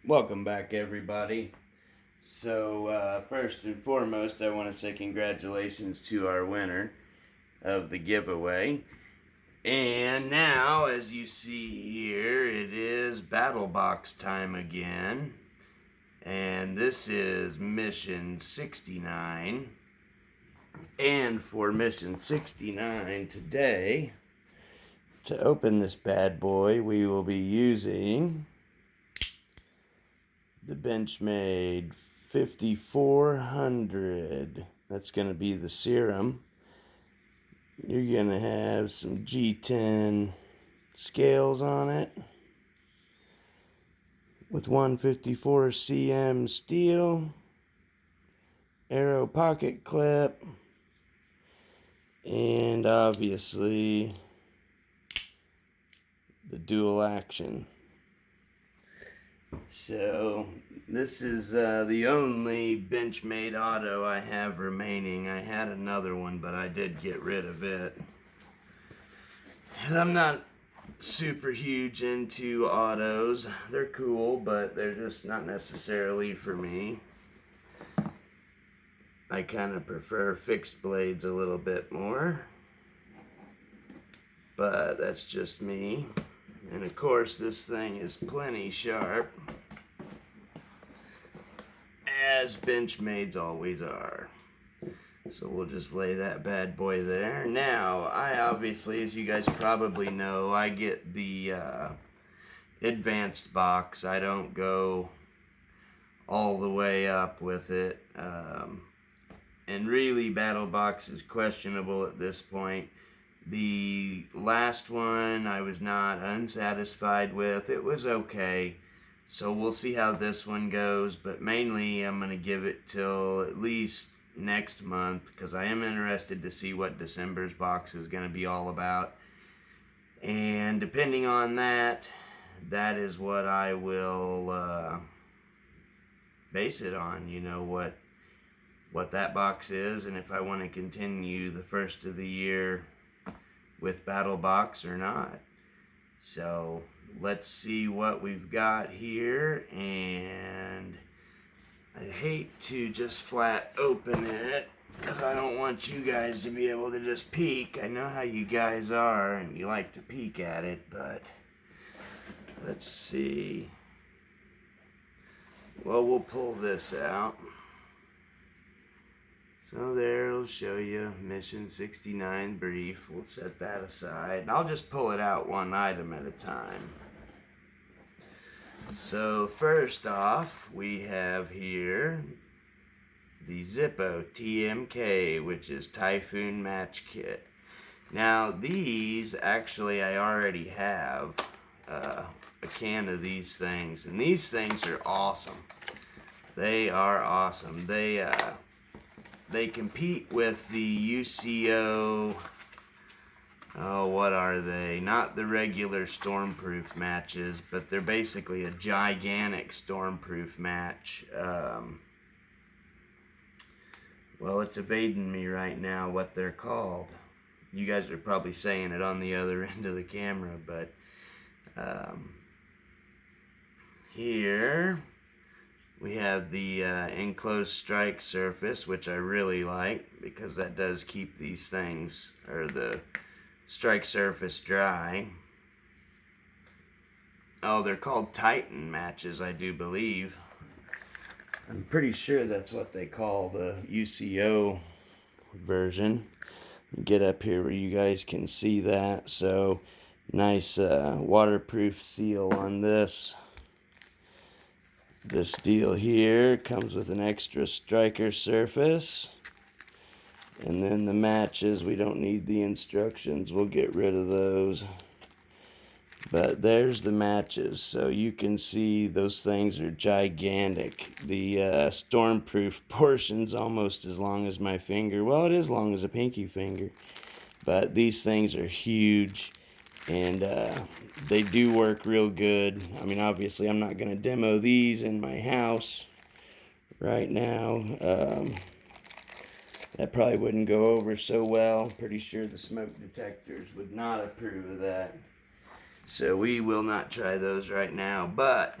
Welcome back, everybody. So first and foremost, I want to say congratulations to our winner of the giveaway. And now, as you see here, it is battlebox time again. And this is mission 69. And for mission 69 today, to open this bad boy, we will be using the Benchmade 5400. That's going to be the serum. You're going to have some G10 scales on it with 154 cm steel, arrow pocket clip, and obviously the dual action. So this is the only Benchmade auto I have remaining. I had another one, but I did get rid of it. I'm not super huge into autos. They're cool, but they're just not necessarily for me. I kind of prefer fixed blades a little bit more, but that's just me. And of course, this thing is plenty sharp, as Benchmades always are. So we'll just lay that bad boy there. Now, I obviously, as you guys probably know, I get the advanced box. I don't go all the way up with it. And really, battlebox is questionable at this point. The last one I was not unsatisfied with. It was okay. So we'll see how this one goes. But mainly I'm going to give it till at least next month, because I am interested to see what December's box is going to be all about. And depending on that, that is what I will base it on. You know, what that box is, and if I want to continue the first of the year with battlebox or not. So let's see what we've got here. And I hate to just flat open it because I don't want you guys to be able to just peek. I know how you guys are and you like to peek at it, but let's see. Well, we'll pull this out. So there, it'll show you mission 69 brief. We'll set that aside. And I'll just pull it out one item at a time. So first off, we have here the Zippo TMK, which is Typhoon Match Kit. Now these, actually I already have a can of these things. And these things are awesome. They are awesome. They compete with the UCO, oh, what are they? Not the regular Stormproof matches, but they're basically a gigantic Stormproof match. Well, it's evading me right now what they're called. You guys are probably saying it on the other end of the camera, but here we have the enclosed strike surface, which I really like because that does keep these things, or the strike surface, dry. Oh, they're called Titan matches, I do believe. I'm pretty sure that's what they call the UCO version. Get up here where you guys can see that. So nice waterproof seal on this. This deal here comes with an extra striker surface. And then the matches, we don't need the instructions. We'll get rid of those. But there's the matches. So you can see those things are gigantic. The Stormproof portion's almost as long as my finger. Well, it is long as a pinky finger. But these things are huge. And they do work real good. I mean, obviously, I'm not going to demo these in my house right now. That probably wouldn't go over so well. Pretty sure the smoke detectors would not approve of that. So we will not try those right now. But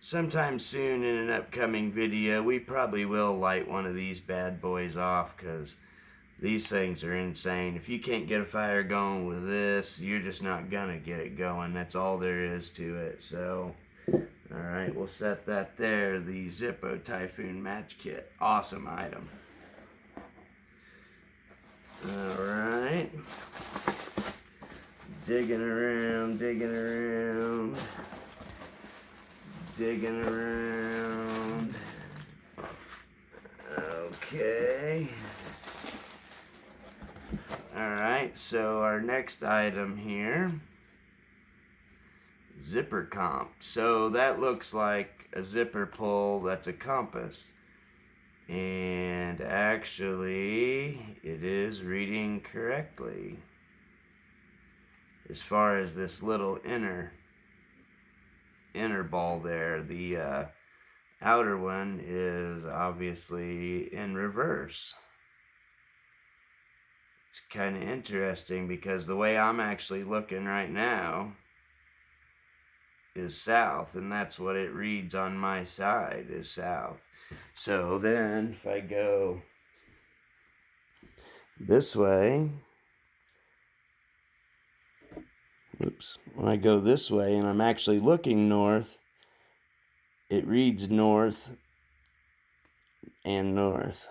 sometime soon in an upcoming video, we probably will light one of these bad boys off, because these things are insane. If you can't get a fire going with this, you're just not gonna get it going. That's all there is to it. So, alright, we'll set that there. The Zippo Typhoon Match Kit. Awesome item. Alright. Digging around, digging around. Digging around. Okay. Alright, so our next item here, zipper comp. So that looks like a zipper pull that's a compass. And actually, it is reading correctly. As far as this little inner ball there, the outer one is obviously in reverse. It's kind of interesting because the way I'm actually looking right now is south, and that's what it reads on my side, is south. So then if I go this way, oops, when I go this way and I'm actually looking north, it reads north and north.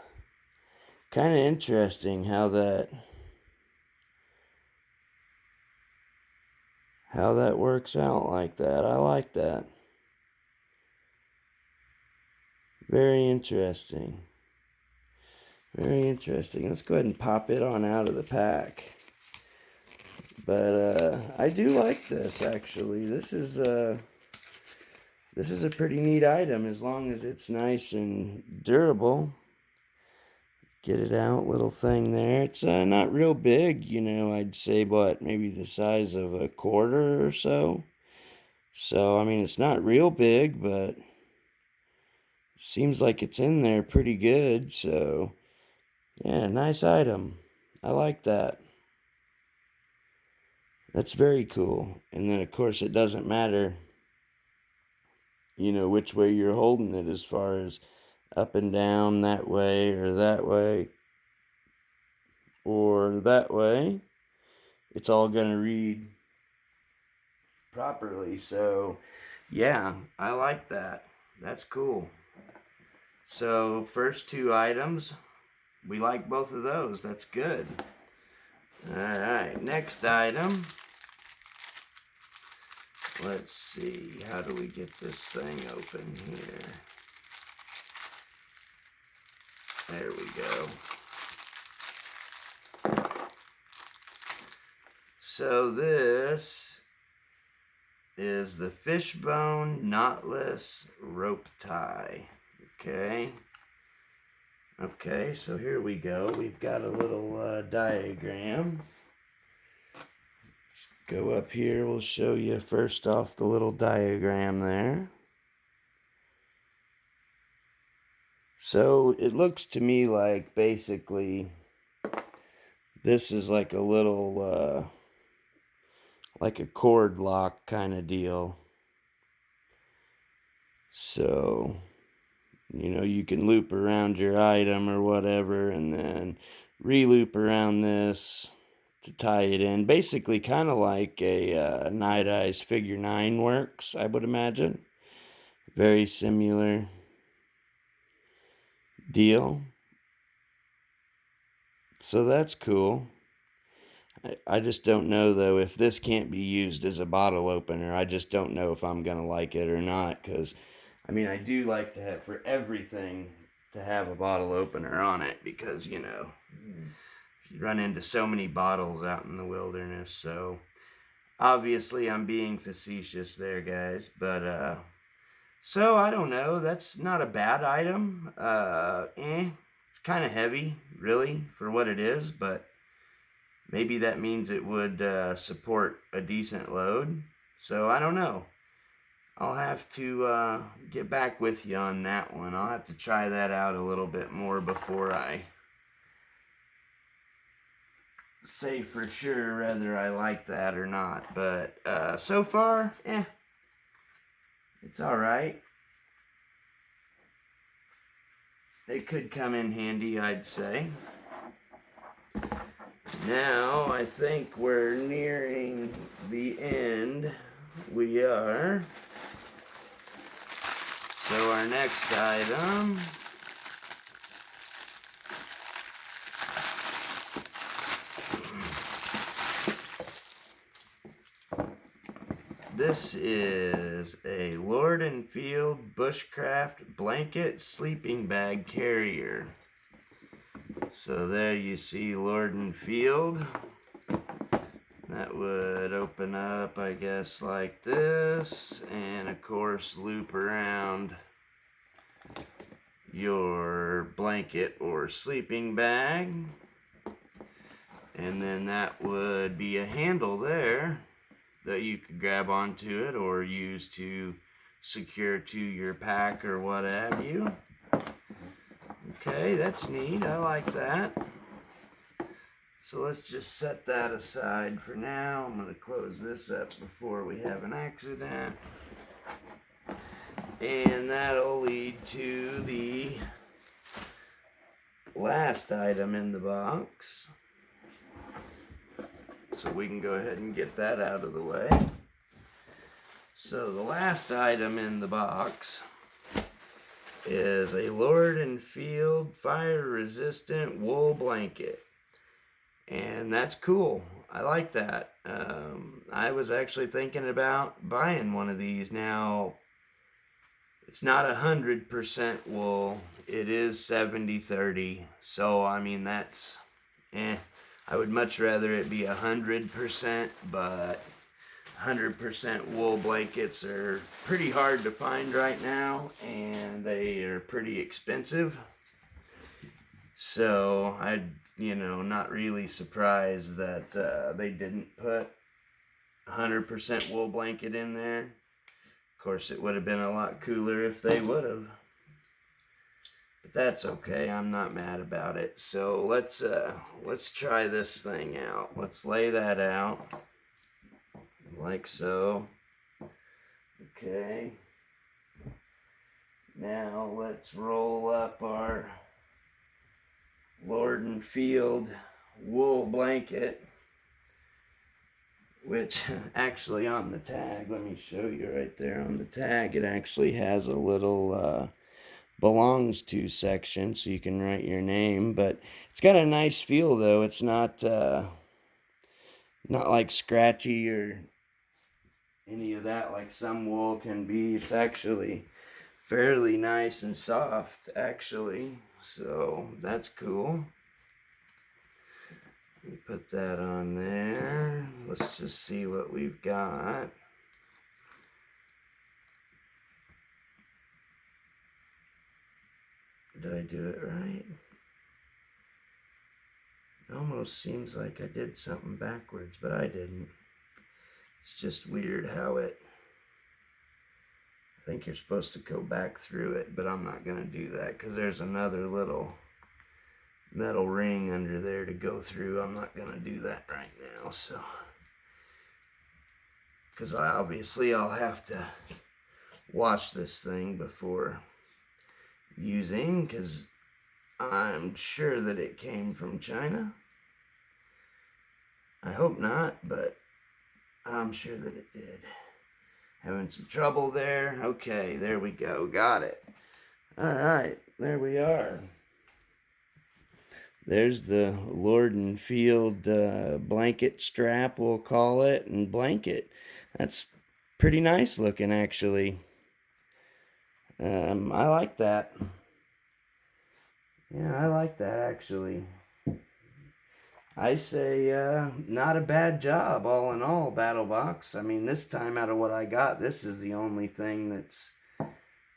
Kind of interesting how that works out like that. I like that. Very interesting. Very interesting. Let's go ahead and pop it on out of the pack. But I do like this, actually. This is a pretty neat item, as long as it's nice and durable. Get it out, little thing there. It's not real big, you know. I'd say, what, maybe the size of a quarter or so. So, I mean, it's not real big, but seems like it's in there pretty good. So, yeah, nice item. I like that. That's very cool. And then, of course, it doesn't matter, you know, which way you're holding it, as far as up and down, that way or that way or that way. It's all going to read properly. So, yeah, I like that. That's cool. So, first two items, we like both of those. That's good. Alright, next item. Let's see, how do we get this thing open here? There we go. So this is the Fishbone Knotless Rope Tie. Okay. Okay, so here we go. We've got a little diagram. Let's go up here. We'll show you first off the little diagram there. So it looks to me like basically this is like a little like a cord lock kind of deal. So, you know, you can loop around your item or whatever, and then re-loop around this to tie it in. Basically kind of like a Night Eyes figure 9 works, I would imagine. Very similar deal. So that's cool. I just don't know, though, if this can't be used as a bottle opener. I just don't know if I'm going to like it or not, because, I mean, I do like to have, for everything, to have a bottle opener on it, because, you know, you run into so many bottles out in the wilderness. So, obviously, I'm being facetious there, guys, but, so, I don't know. That's not a bad item. It's kind of heavy, really, for what it is, but maybe that means it would support a decent load. So, I don't know. I'll have to get back with you on that one. I'll have to try that out a little bit more before I say for sure whether I like that or not. But so far, it's alright. it could come in handy, I'd say. Now, I think we're nearing the end. We are. So our next item this is a Lord & Field Bushcraft Blanket Sleeping Bag Carrier. So there you see Lord & Field. That would open up, I guess, like this, and of course loop around your blanket or sleeping bag. And then that would be a handle there that you could grab onto it or use to secure to your pack or what have you. Okay, that's neat. I like that. So let's just set that aside for now. I'm going to close this up before we have an accident. And that'll lead to the last item in the box. So we can go ahead and get that out of the way. So the last item in the box is a Lord & Field fire-resistant wool blanket. And that's cool. I like that. I was actually thinking about buying one of these. Now, it's not 100% wool. It is 70-30. So, I mean, that's, I would much rather it be 100%, but 100% wool blankets are pretty hard to find right now, and they are pretty expensive. So, not really surprised that they didn't put 100% wool blanket in there. Of course, it would have been a lot cooler if they would have. But that's okay. I'm not mad about it. So let's try this thing out. Let's lay that out like so. Okay. Now let's roll up our Lord & Field wool blanket, which actually on the tag, let me show you right there on the tag, it actually has a little belongs to section so you can write your name, but it's got a nice feel though. It's not like scratchy or any of that like some wool can be. It's actually fairly nice and soft actually, so that's cool. Let me put that on there. Let's just see what we've got. Did I do it right? It almost seems like I did something backwards, but I didn't. It's just weird how I think you're supposed to go back through it, but I'm not going to do that because there's another little metal ring under there to go through. I'm not going to do that right now, so because I'll have to wash this thing before using, because I'm sure that it came from China. I hope not, but I'm sure that it did. Having some trouble there. Okay, there we go. Got it. All right, there we are. There's the Lord & Field blanket strap, we'll call it, and blanket. That's pretty nice looking, actually. I like that. Yeah, I like that, actually. I say not a bad job, all in all, BattleBox. I mean, this time out of what I got, this is the only thing that's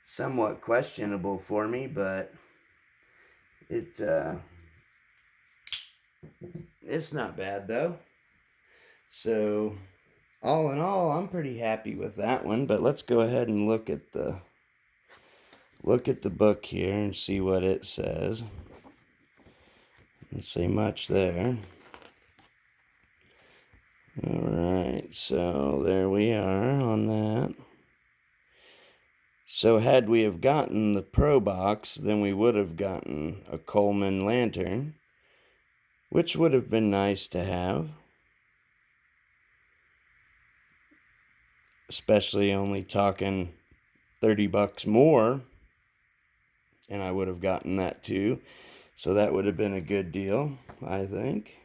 somewhat questionable for me, but it's not bad, though. So, all in all, I'm pretty happy with that one, but let's go ahead and look at the book here and see what it says. Doesn't say much there. Alright, so there we are on that. So had we have gotten the Pro Box, then we would have gotten a Coleman lantern, which would have been nice to have. Especially only talking $30 more, and I would have gotten that too. So that would have been a good deal, I think.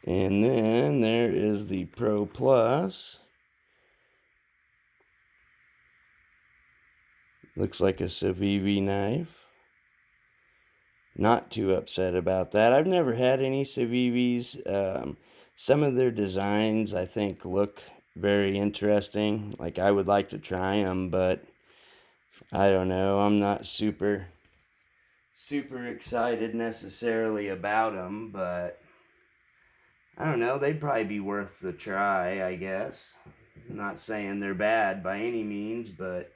And then there is the Pro Plus. Looks like a Civivi knife. Not too upset about that. I've never had any Civivis. Some of their designs, I think, look very interesting. Like, I would like to try them, but I don't know. I'm not super excited necessarily about them, but I don't know. They'd probably be worth the try, I guess. I'm not saying they're bad by any means, but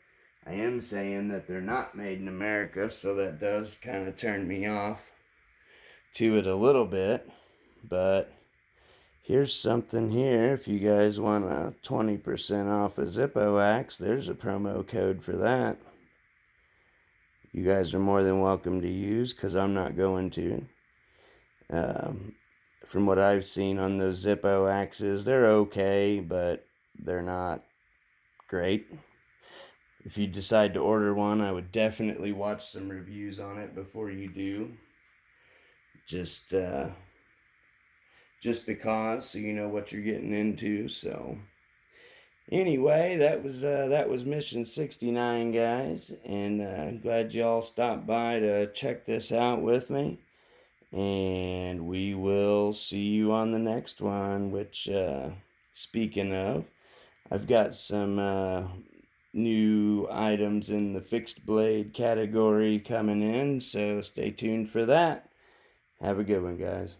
I am saying that they're not made in America, so that does kind of turn me off to it a little bit. But here's something here. If you guys want a 20% off a Zippo axe, there's a promo code for that. You guys are more than welcome to use, because I'm not going to. From what I've seen on those Zippo axes, they're okay, but they're not great. If you decide to order one, I would definitely watch some reviews on it before you do. Just because, so you know what you're getting into. So anyway, that was mission 69, guys, and glad y'all stopped by to check this out with me. And we will see you on the next one, which, speaking of, I've got some new items in the fixed blade category coming in, so stay tuned for that. Have a good one, guys.